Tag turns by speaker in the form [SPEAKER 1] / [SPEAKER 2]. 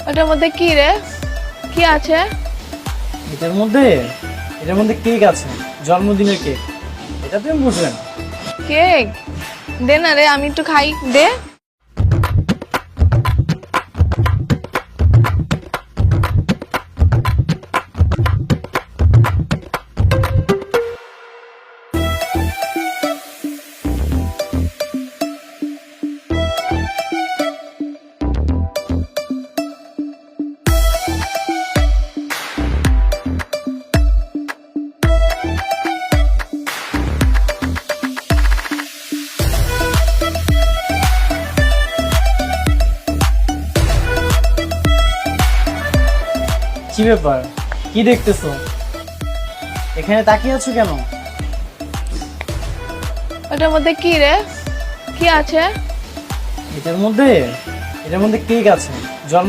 [SPEAKER 1] ওটার মধ্যে কি রে? কি আছে?
[SPEAKER 2] এটার মধ্যে কেক আছে, জন্মদিনের কেক। এটা তুমি বুঝলেন?
[SPEAKER 1] কেক? দে না রে, আমি একটু খাই, দে।
[SPEAKER 2] কি ব্যাপার? কি দেখতেছো? এখানে তাকিয়ে আছো কেন?
[SPEAKER 1] ওটার মধ্যে কি রে? কি আছে?
[SPEAKER 2] এটার মধ্যে কেক আছে, জন্ম